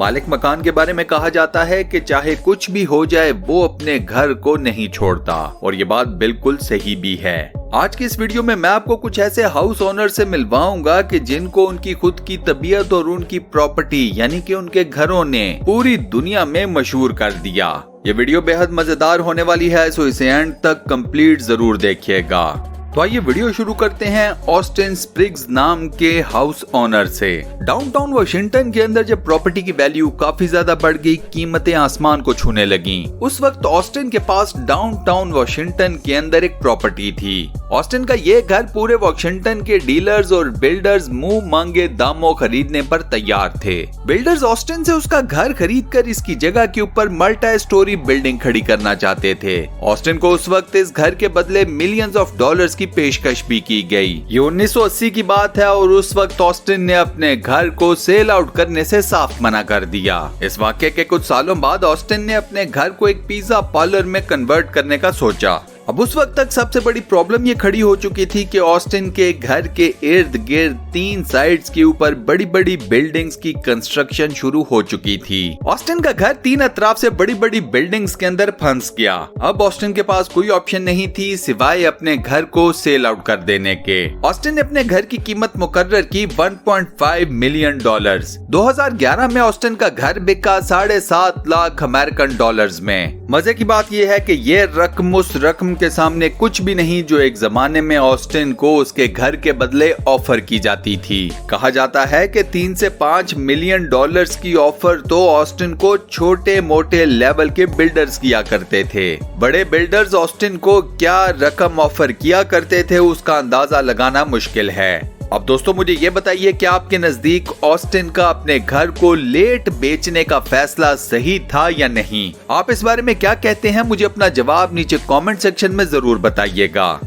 मालिक मकान के बारे में कहा जाता है कि चाहे कुछ भी हो जाए वो अपने घर को नहीं छोड़ता, और ये बात बिल्कुल सही भी है। आज की इस वीडियो में मैं आपको कुछ ऐसे हाउस ओनर से मिलवाऊंगा कि जिनको उनकी खुद की तबीयत और उनकी प्रॉपर्टी यानी कि उनके घरों ने पूरी दुनिया में मशहूर कर दिया। ये वीडियो बेहद मजेदार होने वाली है, सो इसे एंड तक कंप्लीट जरूर देखिएगा। तो आइए वीडियो शुरू करते हैं ऑस्टिन स्प्रिग्स नाम के हाउस ओनर से। डाउनटाउन वाशिंगटन के अंदर जब प्रॉपर्टी की वैल्यू काफी ज्यादा बढ़ गई, कीमतें आसमान को छूने लगी, उस वक्त ऑस्टिन के पास डाउनटाउन वाशिंगटन के अंदर एक प्रॉपर्टी थी। ऑस्टिन का ये घर पूरे वाशिंगटन के डीलर्स और बिल्डर्स मुंह मांगे दामों खरीदने पर तैयार थे। बिल्डर्स ऑस्टिन से उसका घर खरीदकर इसकी जगह के ऊपर मल्टी स्टोरी बिल्डिंग खड़ी करना चाहते थे। ऑस्टिन को उस वक्त इस घर के बदले मिलियंस ऑफ डॉलर्स की पेशकश भी की गई। ये 1980 की बात है और उस वक्त ऑस्टिन ने अपने घर को सेल आउट करने से साफ मना कर दिया। इस वाकये के कुछ सालों बाद ऑस्टिन ने अपने घर को एक पिज्जा पार्लर में कन्वर्ट करने का सोचा। अब उस वक्त तक सबसे बड़ी प्रॉब्लम ये खड़ी हो चुकी थी कि ऑस्टिन के घर के इर्द गिर्द 3 साइड्स के ऊपर बड़ी बड़ी बिल्डिंग्स की कंस्ट्रक्शन शुरू हो चुकी थी। ऑस्टिन का घर 3 अतराफ से बड़ी बड़ी बिल्डिंग्स के अंदर फंस गया। अब ऑस्टिन के पास कोई ऑप्शन नहीं थी सिवाय अपने घर को सेल आउट कर देने के। ऑस्टिन ने अपने घर की कीमत मुकर्रर की $1.5 मिलियन। 2011 में ऑस्टिन का घर बिका 7.5 लाख अमेरिकन डॉलर्स में। मजे की बात यह है कि ये रकम उस रकम के सामने कुछ भी नहीं जो एक जमाने में ऑस्टिन को उसके घर के बदले ऑफर की जाती थी। कहा जाता है कि 3 से 5 मिलियन डॉलर्स की ऑफर तो ऑस्टिन को छोटे मोटे लेवल के बिल्डर्स किया करते थे। बड़े बिल्डर्स ऑस्टिन को क्या रकम ऑफर किया करते थे उसका अंदाजा लगाना मुश्किल है। अब दोस्तों मुझे ये बताइए कि आपके नजदीक ऑस्टिन का अपने घर को लेट बेचने का फैसला सही था या नहीं? आप इस बारे में क्या कहते हैं? मुझे अपना जवाब नीचे कमेंट सेक्शन में जरूर बताइएगा।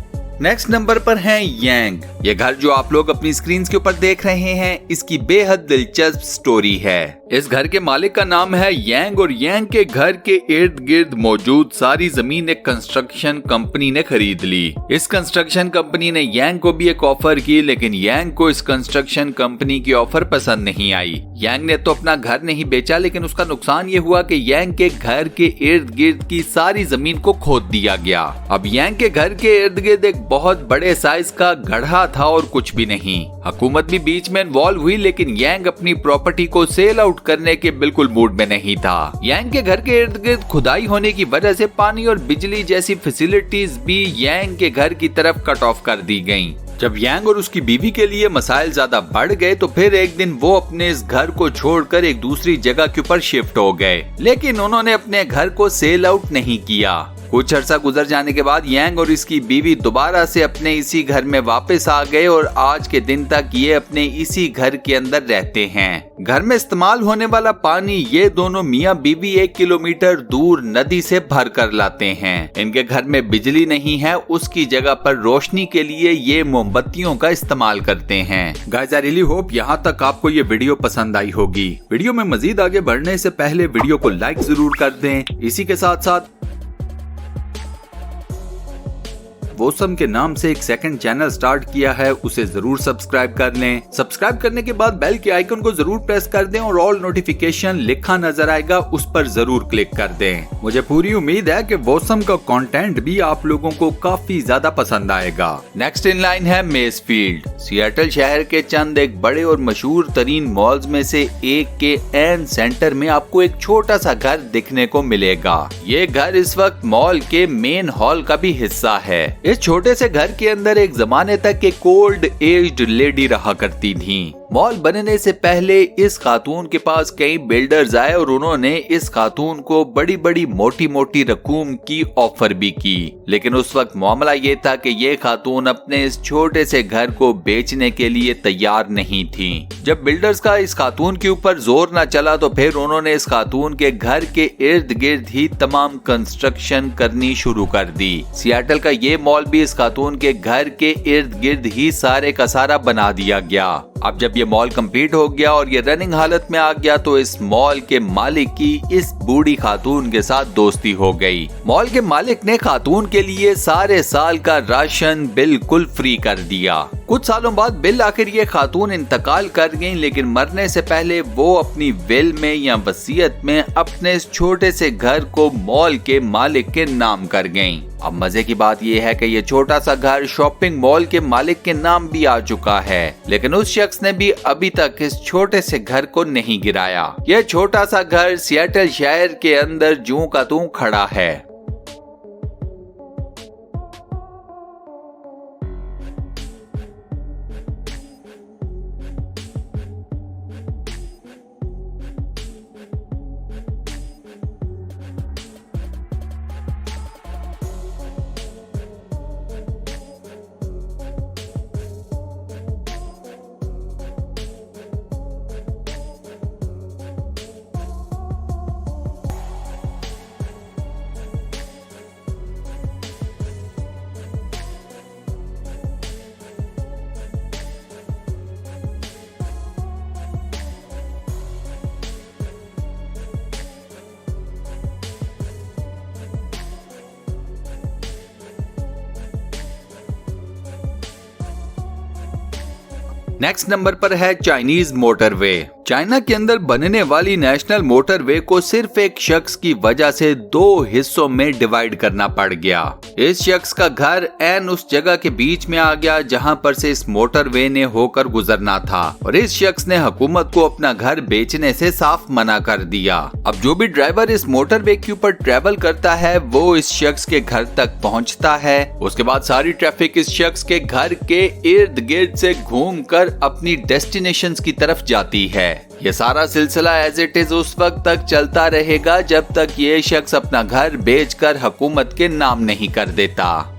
नेक्स्ट नंबर पर है यांग। ये घर जो आप लोग अपनी स्क्रीन के ऊपर देख रहे हैं, इसकी बेहद दिलचस्प स्टोरी है। इस घर के मालिक का नाम है यांग और यांग के घर के इर्द गिर्द मौजूद सारी जमीन एक कंस्ट्रक्शन कंपनी ने खरीद ली। इस कंस्ट्रक्शन कंपनी ने यांग को भी एक ऑफर की, लेकिन यांग को इस कंस्ट्रक्शन कंपनी की ऑफर पसंद नहीं आई। यांग ने तो अपना घर नहीं बेचा, लेकिन उसका नुकसान ये हुआ कि यांग के घर के इर्द गिर्द की सारी जमीन को खोद दिया गया। अब यांग के घर के इर्द गिर्द एक बहुत बड़े साइज का गड्ढा था और कुछ भी नहीं। हुकूमत भी बीच में इन्वॉल्व हुई, लेकिन यांग अपनी प्रॉपर्टी को सेल आउट करने के बिल्कुल मूड में नहीं था। यांग के घर के इर्द गिर्द खुदाई होने की वजह से पानी और बिजली जैसी फैसिलिटीज भी यांग के घर की तरफ कट ऑफ कर दी गयी। जब यांग और उसकी बीवी के लिए मसाइल ज्यादा बढ़ गए तो फिर एक दिन वो अपने इस घर को छोड़कर एक दूसरी जगह के ऊपर शिफ्ट हो गए, लेकिन उन्होंने अपने घर को सेल आउट नहीं किया। कुछ अर्सा गुजर जाने के बाद यांग और इसकी बीवी दोबारा से अपने इसी घर में वापस आ गए और आज के दिन तक ये अपने इसी घर के अंदर रहते हैं। घर में इस्तेमाल होने वाला पानी ये दोनों मियाँ बीवी 1 किलोमीटर दूर नदी से भर कर लाते हैं। इनके घर में बिजली नहीं है, उसकी जगह पर रोशनी के लिए ये मोमबत्तियों का इस्तेमाल करते हैं। गाइस आई रियली होप यहाँ तक आपको ये वीडियो पसंद आई होगी। वीडियो में मजीद आगे बढ़ने से पहले वीडियो को लाइक जरूर कर दें। इसी के साथ साथ वोसम के नाम से एक सेकंड चैनल स्टार्ट किया है, उसे जरूर सब्सक्राइब कर लें। सब्सक्राइब करने के बाद बेल के आइकन को जरूर प्रेस कर दें और ऑल नोटिफिकेशन लिखा नजर आएगा, उस पर जरूर क्लिक कर दें। मुझे पूरी उम्मीद है कि वोसम का कंटेंट भी आप लोगों को काफी ज्यादा पसंद आएगा। नेक्स्ट इन लाइन है मेसफील्ड। सिएटल शहर के चंद एक बड़े और मशहूर तरीन मॉल्स में से एक के एन सेंटर में आपको एक छोटा सा घर दिखने को मिलेगा। ये घर इस वक्त मॉल के मेन हॉल का भी हिस्सा है। इस छोटे से घर के अंदर एक जमाने तक एक ओल्ड एज्ड लेडी रहा करती थी। मॉल बनने से पहले इस खातून के पास कई बिल्डर्स आए और उन्होंने इस खातून को बड़ी बड़ी मोटी मोटी रकूम की ऑफर भी की, लेकिन उस वक्त मामला ये था कि ये खातून अपने इस छोटे से घर को बेचने के लिए तैयार नहीं थी। जब बिल्डर्स का इस खातून के ऊपर जोर न चला तो फिर उन्होंने इस खातून के घर के इर्द गिर्द ही तमाम कंस्ट्रक्शन करनी शुरू कर दी। सियाटल का ये मॉल भी इस खातून के घर के इर्द गिर्द ही सारे का सारा बना दिया गया। अब जब ये मॉल कंप्लीट हो गया और ये रनिंग हालत में आ गया तो इस मॉल के मालिक की इस बूढ़ी खातून के साथ दोस्ती हो गई। मॉल के मालिक ने खातून के लिए सारे साल का राशन बिल्कुल फ्री कर दिया। कुछ सालों बाद बिल आखिर ये खातून इंतकाल कर गईं, लेकिन मरने से पहले वो अपनी विल में या वसीयत में अपने इस छोटे से घर को मॉल के मालिक के नाम कर गईं। अब मजे की बात यह है कि ये छोटा सा घर शॉपिंग मॉल के मालिक के नाम भी आ चुका है, लेकिन उस शख्स ने भी अभी तक इस छोटे से घर को नहीं गिराया। यह छोटा सा घर सिएटल शहर के अंदर जूं का तूं खड़ा है। नेक्स्ट नंबर पर है चाइनीज मोटरवे। चाइना के अंदर बनने वाली नेशनल मोटरवे को सिर्फ एक शख्स की वजह से 2 हिस्सों में डिवाइड करना पड़ गया। इस शख्स का घर एन उस जगह के बीच में आ गया जहां पर से इस मोटरवे ने होकर गुजरना था और इस शख्स ने हुकूमत को अपना घर बेचने से साफ मना कर दिया। अब जो भी ड्राइवर इस मोटरवे के ऊपर ट्रेवल करता है वो इस शख्स के घर तक पहुंचता है। उसके बाद सारी ट्रैफिक इस शख्स के घर के इर्द गिर्द से घूमकर अपनी डेस्टिनेशंस की तरफ जाती है। ये सारा सिलसिला एज इट इज उस वक्त तक चलता रहेगा जब तक ये शख्स अपना घर बेचकर हुकूमत के नाम नहीं कर देता।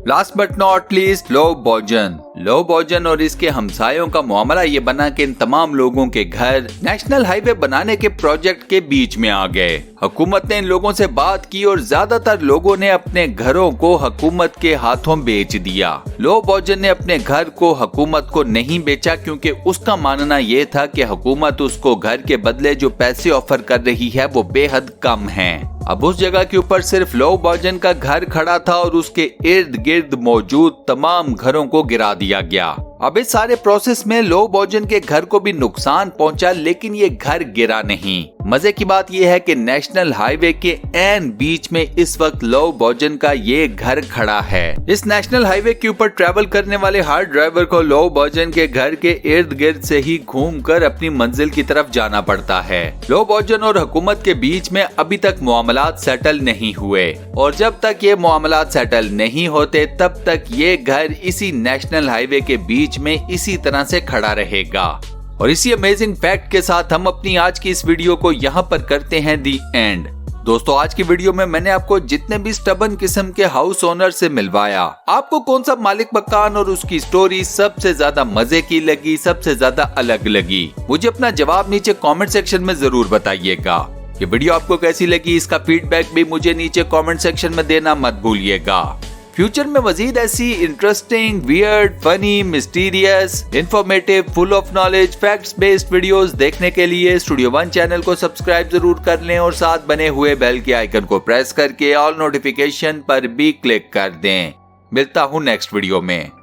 लास्ट बट नॉट लीस्ट लो बोजन और इसके हमसायों का मामला ये बना कि इन तमाम लोगों के घर नेशनल हाईवे बनाने के प्रोजेक्ट के बीच में आ गए। हुकूमत ने इन लोगों से बात की और ज्यादातर लोगों ने अपने घरों को हुकूमत के हाथों बेच दिया। लो बोजन ने अपने घर को हुकूमत को नहीं बेचा क्योंकि उसका मानना ये था कि हुकूमत उसको घर के बदले जो पैसे ऑफर कर रही है वो बेहद कम हैं। अब उस जगह के ऊपर सिर्फ लो बोजन का घर खड़ा था और उसके इर्द गिर्द मौजूद तमाम घरों को गिरा दिया गया। अब इस सारे प्रोसेस में लो बोजन के घर को भी नुकसान पहुंचा, लेकिन ये घर गिरा नहीं। मजे की बात यह है कि नेशनल हाईवे के एन बीच में इस वक्त लो बोजन का ये घर खड़ा है। इस नेशनल हाईवे के ऊपर ट्रैवल करने वाले हर ड्राइवर को लो बोजन के घर के इर्द गिर्द से ही घूमकर अपनी मंजिल की तरफ जाना पड़ता है। लो बोजन और हुकूमत के बीच में अभी तक मामलात सेटल नहीं हुए और जब तक ये मामलात सेटल नहीं होते तब तक ये घर इसी नेशनल हाईवे के बीच में इसी तरह से खड़ा रहेगा। और इसी अमेजिंग फैक्ट के साथ हम अपनी आज की इस वीडियो को यहाँ पर करते हैं दी एंड। दोस्तों, आज की वीडियो में मैंने आपको जितने भी स्टबन किस्म के हाउस ओनर से मिलवाया, आपको कौन सा मालिक मकान और उसकी स्टोरी सबसे ज्यादा मजे की लगी, सबसे ज्यादा अलग लगी, मुझे अपना जवाब नीचे कमेंट सेक्शन में जरूर बताइएगा। ये वीडियो आपको कैसी लगी इसका फीडबैक भी मुझे नीचे कमेंट सेक्शन में देना मत भूलिएगा। फ्यूचर में मजीद ऐसी interesting, weird, funny, mysterious, informative, full of knowledge, facts based videos देखने के लिए स्टूडियो 1 चैनल को सब्सक्राइब जरूर कर लें और साथ बने हुए बेल के आइकन को प्रेस करके ऑल नोटिफिकेशन पर भी क्लिक कर दें। मिलता हूँ नेक्स्ट वीडियो में।